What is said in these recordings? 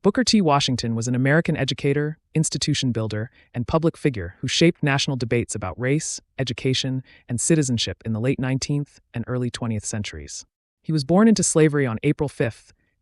Booker T. Washington was an American educator, institution builder, and public figure who shaped national debates about race, education, and citizenship in the late 19th and early 20th centuries. He was born into slavery on April 5,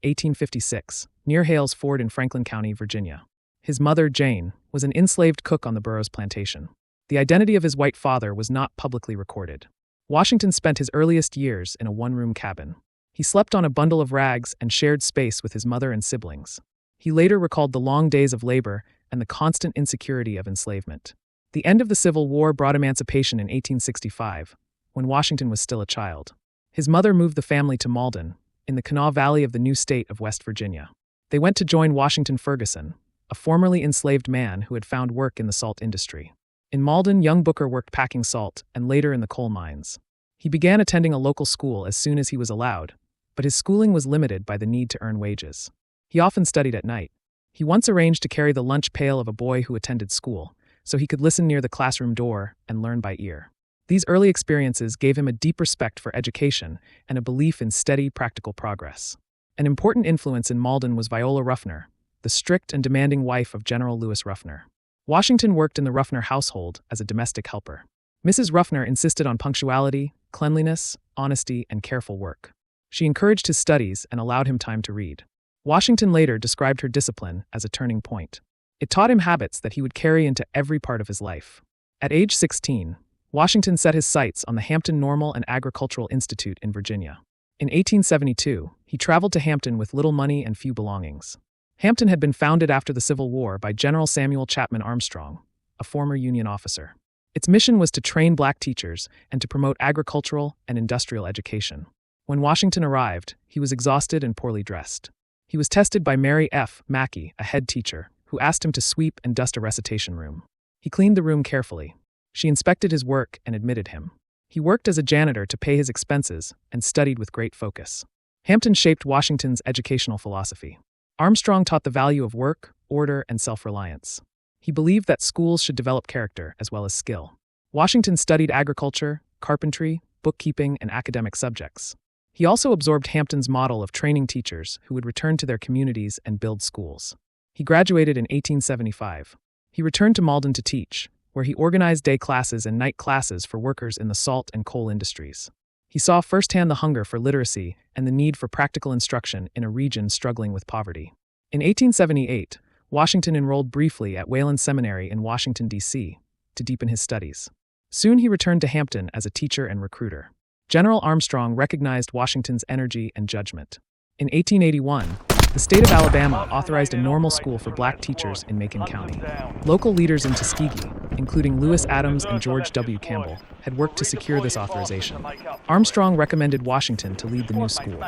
1856, near Hales Ford in Franklin County, Virginia. His mother, Jane, was an enslaved cook on the Burroughs plantation. The identity of his white father was not publicly recorded. Washington spent his earliest years in a one-room cabin. He slept on a bundle of rags and shared space with his mother and siblings. He later recalled the long days of labor and the constant insecurity of enslavement. The end of the Civil War brought emancipation in 1865, when Washington was still a child. His mother moved the family to Malden, in the Kanawha Valley of the new state of West Virginia. They went to join Washington Ferguson, a formerly enslaved man who had found work in the salt industry. In Malden, young Booker worked packing salt and later in the coal mines. He began attending a local school as soon as he was allowed, but his schooling was limited by the need to earn wages. He often studied at night. He once arranged to carry the lunch pail of a boy who attended school, so he could listen near the classroom door and learn by ear. These early experiences gave him a deep respect for education and a belief in steady, practical progress. An important influence in Malden was Viola Ruffner, the strict and demanding wife of General Lewis Ruffner. Washington worked in the Ruffner household as a domestic helper. Mrs. Ruffner insisted on punctuality, cleanliness, honesty, and careful work. She encouraged his studies and allowed him time to read. Washington later described her discipline as a turning point. It taught him habits that he would carry into every part of his life. At age 16, Washington set his sights on the Hampton Normal and Agricultural Institute in Virginia. In 1872, he traveled to Hampton with little money and few belongings. Hampton had been founded after the Civil War by General Samuel Chapman Armstrong, a former Union officer. Its mission was to train black teachers and to promote agricultural and industrial education. When Washington arrived, he was exhausted and poorly dressed. He was tested by Mary F. Mackey, a head teacher, who asked him to sweep and dust a recitation room. He cleaned the room carefully. She inspected his work and admitted him. He worked as a janitor to pay his expenses and studied with great focus. Hampton shaped Washington's educational philosophy. Armstrong taught the value of work, order, and self-reliance. He believed that schools should develop character as well as skill. Washington studied agriculture, carpentry, bookkeeping, and academic subjects. He also absorbed Hampton's model of training teachers who would return to their communities and build schools. He graduated in 1875. He returned to Malden to teach, where he organized day classes and night classes for workers in the salt and coal industries. He saw firsthand the hunger for literacy and the need for practical instruction in a region struggling with poverty. In 1878, Washington enrolled briefly at Wayland Seminary in Washington, D.C., to deepen his studies. Soon he returned to Hampton as a teacher and recruiter. General Armstrong recognized Washington's energy and judgment. In 1881, the state of Alabama authorized a normal school for black teachers in Macon County. Local leaders in Tuskegee, including Lewis Adams and George W. Campbell, had worked to secure this authorization. Armstrong recommended Washington to lead the new school.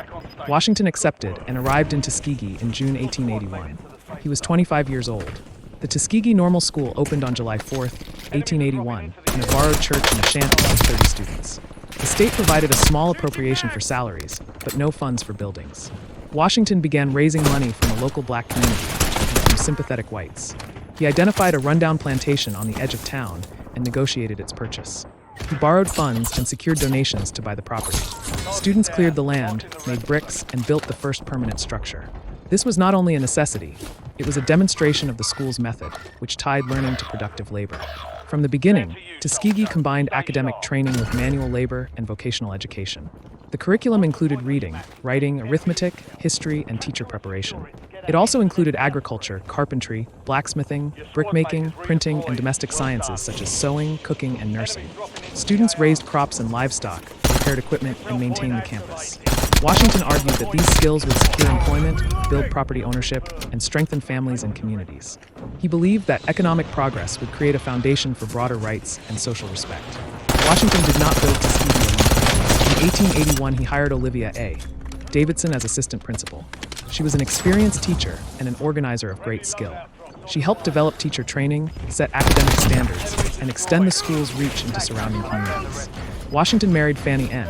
Washington accepted and arrived in Tuskegee in June 1881. He was 25 years old. The Tuskegee Normal School opened on July 4, 1881, in a borrowed church in a shanty with 30 students. The state provided a small appropriation for salaries, but no funds for buildings. Washington began raising money from a local black community and from sympathetic whites. He identified a rundown plantation on the edge of town and negotiated its purchase. He borrowed funds and secured donations to buy the property. Students cleared the land, made bricks, and built the first permanent structure. This was not only a necessity, it was a demonstration of the school's method, which tied learning to productive labor. From the beginning, Tuskegee combined academic training with manual labor and vocational education. The curriculum included reading, writing, arithmetic, history, and teacher preparation. It also included agriculture, carpentry, blacksmithing, brickmaking, printing, and domestic sciences such as sewing, cooking, and nursing. Students raised crops and livestock, repaired equipment, and maintained the campus. Washington argued that these skills would secure employment, build property ownership, and strengthen families and communities. He believed that economic progress would create a foundation for broader rights and social respect. Washington did not build Tuskegee alone. In 1881, he hired Olivia A. Davidson as assistant principal. She was an experienced teacher and an organizer of great skill. She helped develop teacher training, set academic standards, and extend the school's reach into surrounding communities. Washington married Fanny N.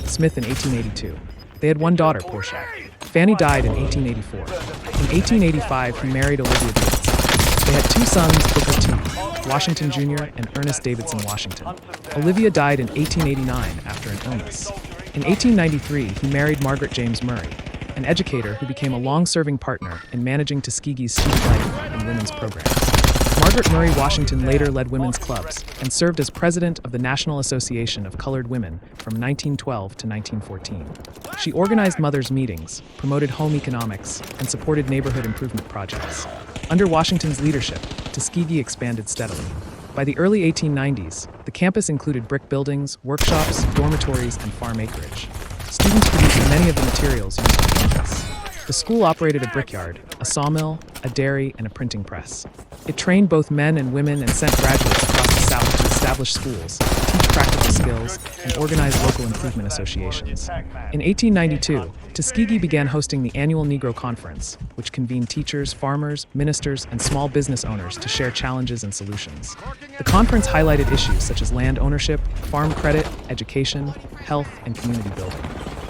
Smith in 1882. They had one daughter, Portia. Fanny died in 1884. In 1885, he married Olivia Davidson. They had two sons, Booker T. Washington Jr. and Ernest Davidson Washington. Olivia died in 1889 after an illness. In 1893, he married Margaret James Murray, and an educator who became a long-serving partner in managing Tuskegee's student life and women's programs. Margaret Murray Washington later led women's clubs and served as president of the National Association of Colored Women from 1912 to 1914. She organized mothers' meetings, promoted home economics, and supported neighborhood improvement projects. Under Washington's leadership, Tuskegee expanded steadily. By the early 1890s, the campus included brick buildings, workshops, dormitories, and farm acreage. Students produced many of the materials used on campus. The school operated a brickyard, a sawmill, a dairy, and a printing press. It trained both men and women and sent graduates across the South to establish schools, teach practical skills, and organize local improvement associations. In 1892, Tuskegee began hosting the annual Negro Conference, which convened teachers, farmers, ministers, and small business owners to share challenges and solutions. The conference highlighted issues such as land ownership, farm credit, education, health, and community building.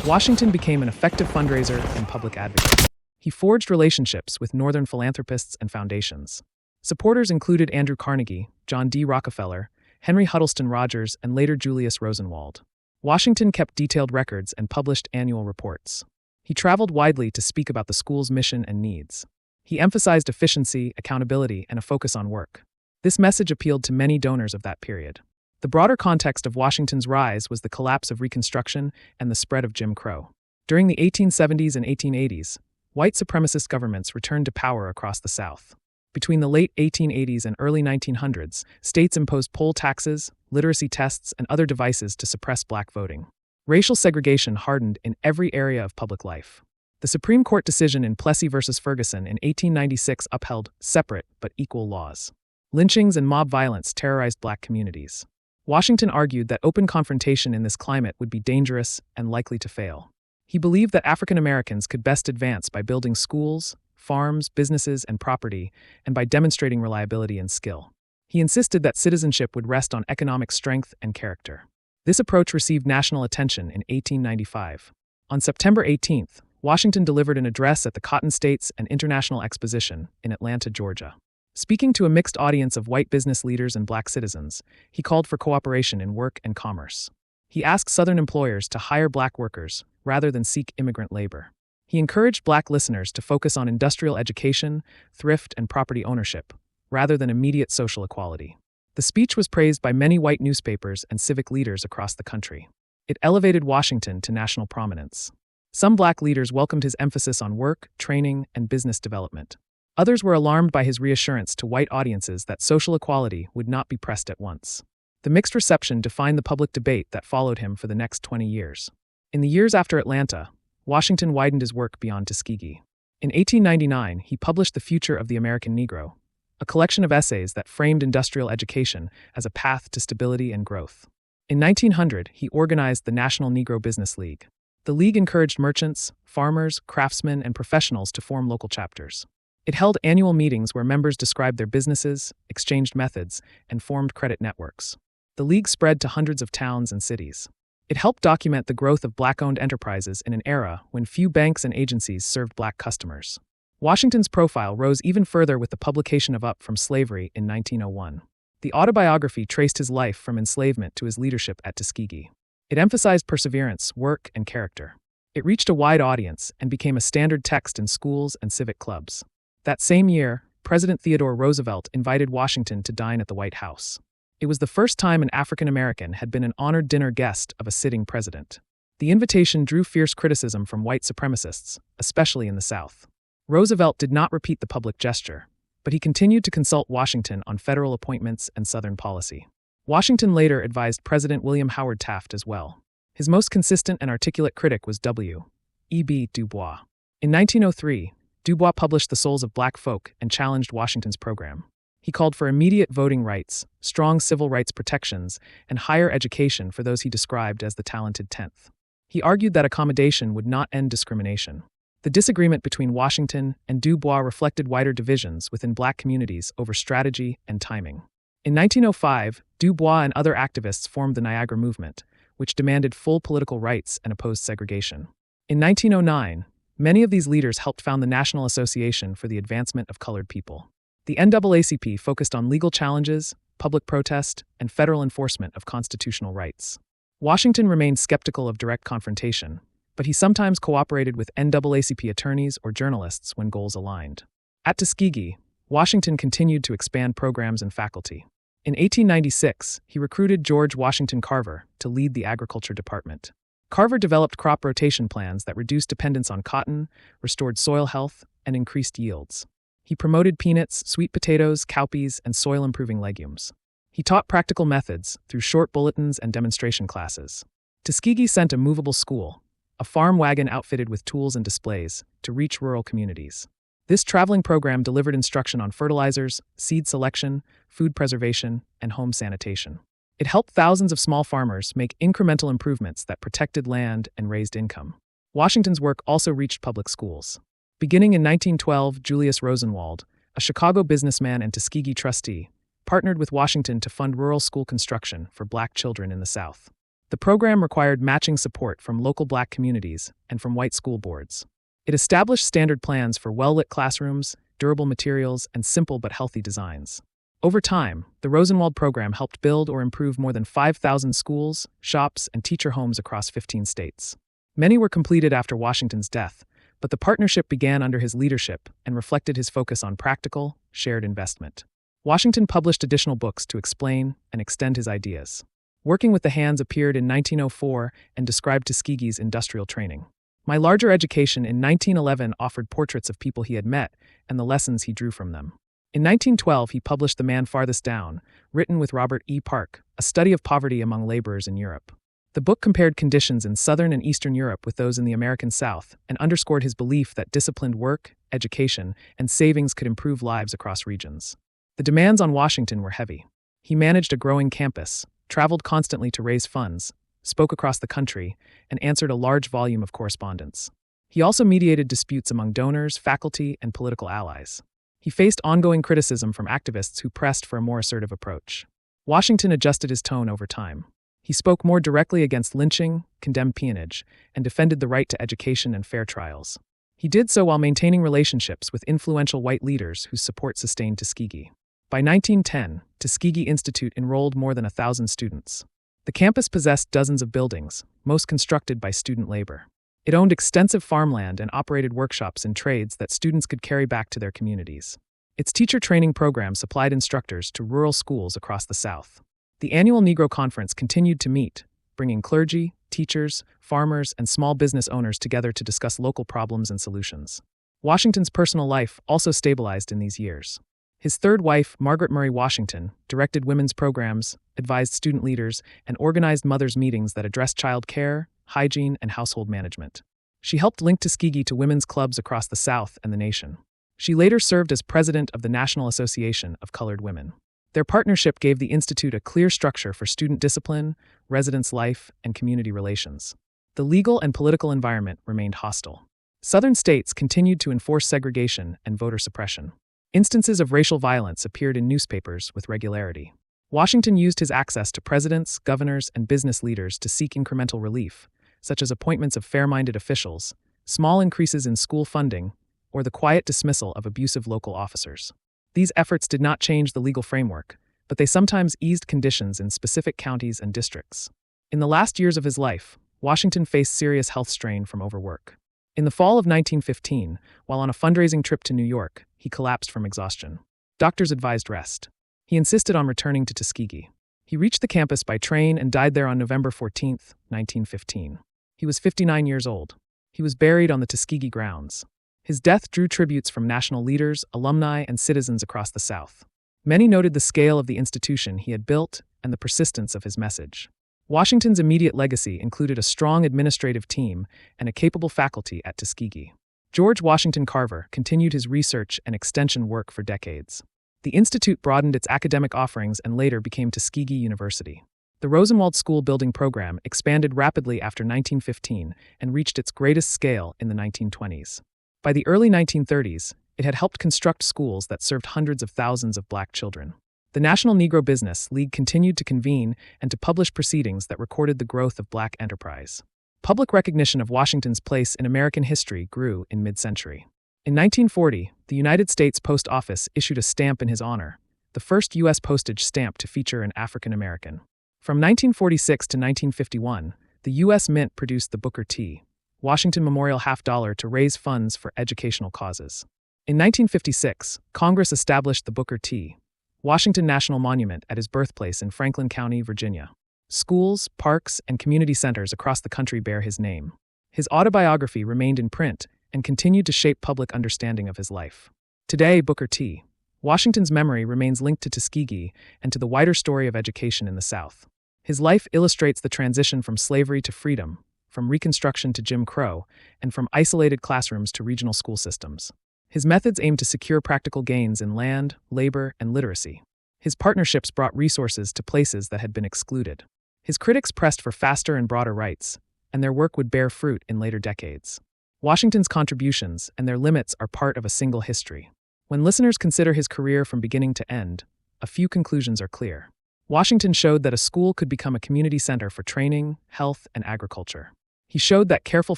Washington became an effective fundraiser and public advocate. He forged relationships with Northern philanthropists and foundations. Supporters included Andrew Carnegie, John D. Rockefeller, Henry Huddleston Rogers, and later Julius Rosenwald. Washington kept detailed records and published annual reports. He traveled widely to speak about the school's mission and needs. He emphasized efficiency, accountability, and a focus on work. This message appealed to many donors of that period. The broader context of Washington's rise was the collapse of Reconstruction and the spread of Jim Crow. During the 1870s and 1880s, white supremacist governments returned to power across the South. Between the late 1880s and early 1900s, states imposed poll taxes, literacy tests, and other devices to suppress black voting. Racial segregation hardened in every area of public life. The Supreme Court decision in Plessy v. Ferguson in 1896 upheld separate but equal laws. Lynchings and mob violence terrorized black communities. Washington argued that open confrontation in this climate would be dangerous and likely to fail. He believed that African Americans could best advance by building schools, farms, businesses, and property, and by demonstrating reliability and skill. He insisted that citizenship would rest on economic strength and character. This approach received national attention in 1895. On September 18th, Washington delivered an address at the Cotton States and International Exposition in Atlanta, Georgia. Speaking to a mixed audience of white business leaders and black citizens, he called for cooperation in work and commerce. He asked Southern employers to hire black workers rather than seek immigrant labor. He encouraged black listeners to focus on industrial education, thrift, and property ownership, rather than immediate social equality. The speech was praised by many white newspapers and civic leaders across the country. It elevated Washington to national prominence. Some black leaders welcomed his emphasis on work, training, and business development. Others were alarmed by his reassurance to white audiences that social equality would not be pressed at once. The mixed reception defined the public debate that followed him for the next 20 years. In the years after Atlanta, Washington widened his work beyond Tuskegee. In 1899, he published The Future of the American Negro, a collection of essays that framed industrial education as a path to stability and growth. In 1900, he organized the National Negro Business League. The league encouraged merchants, farmers, craftsmen, and professionals to form local chapters. It held annual meetings where members described their businesses, exchanged methods, and formed credit networks. The league spread to hundreds of towns and cities. It helped document the growth of black-owned enterprises in an era when few banks and agencies served black customers. Washington's profile rose even further with the publication of Up from Slavery in 1901. The autobiography traced his life from enslavement to his leadership at Tuskegee. It emphasized perseverance, work, and character. It reached a wide audience and became a standard text in schools and civic clubs. That same year, President Theodore Roosevelt invited Washington to dine at the White House. It was the first time an African American had been an honored dinner guest of a sitting president. The invitation drew fierce criticism from white supremacists, especially in the South. Roosevelt did not repeat the public gesture, but he continued to consult Washington on federal appointments and Southern policy. Washington later advised President William Howard Taft as well. His most consistent and articulate critic was W.E.B. Du Bois. In 1903, Du Bois published The Souls of Black Folk and challenged Washington's program. He called for immediate voting rights, strong civil rights protections, and higher education for those he described as the talented 10th. He argued that accommodation would not end discrimination. The disagreement between Washington and Du Bois reflected wider divisions within black communities over strategy and timing. In 1905, Du Bois and other activists formed the Niagara Movement, which demanded full political rights and opposed segregation. In 1909, many of these leaders helped found the National Association for the Advancement of Colored People. The NAACP focused on legal challenges, public protest, and federal enforcement of constitutional rights. Washington remained skeptical of direct confrontation, but he sometimes cooperated with NAACP attorneys or journalists when goals aligned. At Tuskegee, Washington continued to expand programs and faculty. In 1896, he recruited George Washington Carver to lead the agriculture department. Carver developed crop rotation plans that reduced dependence on cotton, restored soil health, and increased yields. He promoted peanuts, sweet potatoes, cowpeas, and soil-improving legumes. He taught practical methods through short bulletins and demonstration classes. Tuskegee sent a movable school, a farm wagon outfitted with tools and displays, to reach rural communities. This traveling program delivered instruction on fertilizers, seed selection, food preservation, and home sanitation. It helped thousands of small farmers make incremental improvements that protected land and raised income. Washington's work also reached public schools. Beginning in 1912, Julius Rosenwald, a Chicago businessman and Tuskegee trustee, partnered with Washington to fund rural school construction for black children in the South. The program required matching support from local black communities and from white school boards. It established standard plans for well-lit classrooms, durable materials, and simple but healthy designs. Over time, the Rosenwald program helped build or improve more than 5,000 schools, shops, and teacher homes across 15 states. Many were completed after Washington's death, but the partnership began under his leadership and reflected his focus on practical, shared investment. Washington published additional books to explain and extend his ideas. Working with the Hands appeared in 1904 and described Tuskegee's industrial training. My Larger Education in 1911 offered portraits of people he had met and the lessons he drew from them. In 1912, he published The Man Farthest Down, written with Robert E. Park, a study of poverty among laborers in Europe. The book compared conditions in Southern and Eastern Europe with those in the American South and underscored his belief that disciplined work, education, and savings could improve lives across regions. The demands on Washington were heavy. He managed a growing campus, traveled constantly to raise funds, spoke across the country, and answered a large volume of correspondence. He also mediated disputes among donors, faculty, and political allies. He faced ongoing criticism from activists who pressed for a more assertive approach. Washington adjusted his tone over time. He spoke more directly against lynching, condemned peonage, and defended the right to education and fair trials. He did so while maintaining relationships with influential white leaders whose support sustained Tuskegee. By 1910, Tuskegee Institute enrolled more than 1,000 students. The campus possessed dozens of buildings, most constructed by student labor. It owned extensive farmland and operated workshops in trades that students could carry back to their communities. Its teacher training program supplied instructors to rural schools across the South. The annual Negro Conference continued to meet, bringing clergy, teachers, farmers, and small business owners together to discuss local problems and solutions. Washington's personal life also stabilized in these years. His third wife, Margaret Murray Washington, directed women's programs, advised student leaders, and organized mothers' meetings that addressed child care, hygiene, and household management. She helped link Tuskegee to women's clubs across the South and the nation. She later served as president of the National Association of Colored Women. Their partnership gave the Institute a clear structure for student discipline, residence life, and community relations. The legal and political environment remained hostile. Southern states continued to enforce segregation and voter suppression. Instances of racial violence appeared in newspapers with regularity. Washington used his access to presidents, governors, and business leaders to seek incremental relief, such as appointments of fair-minded officials, small increases in school funding, or the quiet dismissal of abusive local officers. These efforts did not change the legal framework, but they sometimes eased conditions in specific counties and districts. In the last years of his life, Washington faced serious health strain from overwork. In the fall of 1915, while on a fundraising trip to New York, he collapsed from exhaustion. Doctors advised rest. He insisted on returning to Tuskegee. He reached the campus by train and died there on November 14, 1915. He was 59 years old. He was buried on the Tuskegee grounds. His death drew tributes from national leaders, alumni, and citizens across the South. Many noted the scale of the institution he had built and the persistence of his message. Washington's immediate legacy included a strong administrative team and a capable faculty at Tuskegee. George Washington Carver continued his research and extension work for decades. The institute broadened its academic offerings and later became Tuskegee University. The Rosenwald School building program expanded rapidly after 1915 and reached its greatest scale in the 1920s. By the early 1930s, it had helped construct schools that served hundreds of thousands of black children. The National Negro Business League continued to convene and to publish proceedings that recorded the growth of black enterprise. Public recognition of Washington's place in American history grew in mid-century. In 1940, the United States Post Office issued a stamp in his honor, the first U.S. postage stamp to feature an African American. From 1946 to 1951, the U.S. Mint produced the Booker T. Washington Memorial $50 to raise funds for educational causes. In 1956, Congress established the Booker T. Washington National Monument at his birthplace in Franklin County, Virginia. Schools, parks, and community centers across the country bear his name. His autobiography remained in print and continued to shape public understanding of his life. Today, Booker T. Washington's memory remains linked to Tuskegee and to the wider story of education in the South. His life illustrates the transition from slavery to freedom, from Reconstruction to Jim Crow, and from isolated classrooms to regional school systems. His methods aimed to secure practical gains in land, labor, and literacy. His partnerships brought resources to places that had been excluded. His critics pressed for faster and broader rights, and their work would bear fruit in later decades. Washington's contributions and their limits are part of a single history. When listeners consider his career from beginning to end, a few conclusions are clear. Washington showed that a school could become a community center for training, health, and agriculture. He showed that careful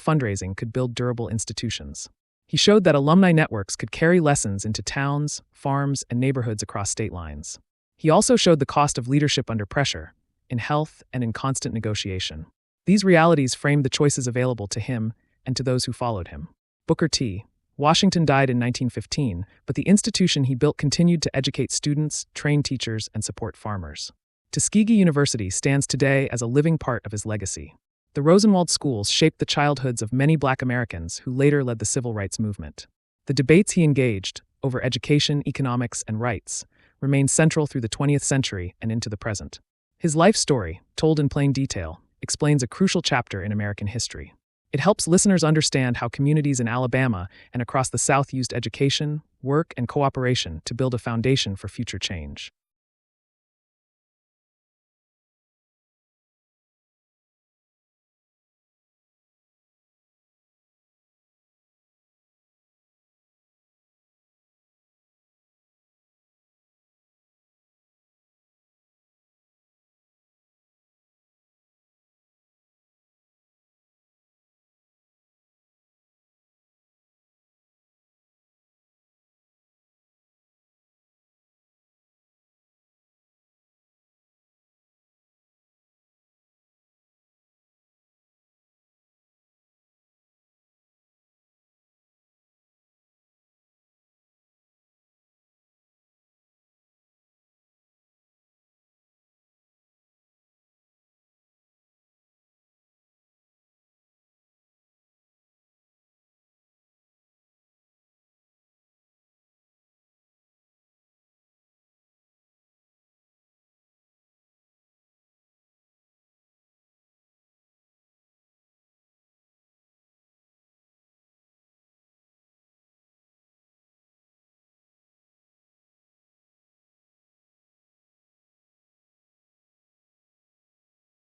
fundraising could build durable institutions. He showed that alumni networks could carry lessons into towns, farms, and neighborhoods across state lines. He also showed the cost of leadership under pressure, in health and in constant negotiation. These realities framed the choices available to him and to those who followed him. Booker T. Washington died in 1915, but the institution he built continued to educate students, train teachers, and support farmers. Tuskegee University stands today as a living part of his legacy. The Rosenwald schools shaped the childhoods of many Black Americans who later led the civil rights movement. The debates he engaged, over education, economics, and rights, remain central through the 20th century and into the present. His life story, told in plain detail, explains a crucial chapter in American history. It helps listeners understand how communities in Alabama and across the South used education, work, and cooperation to build a foundation for future change.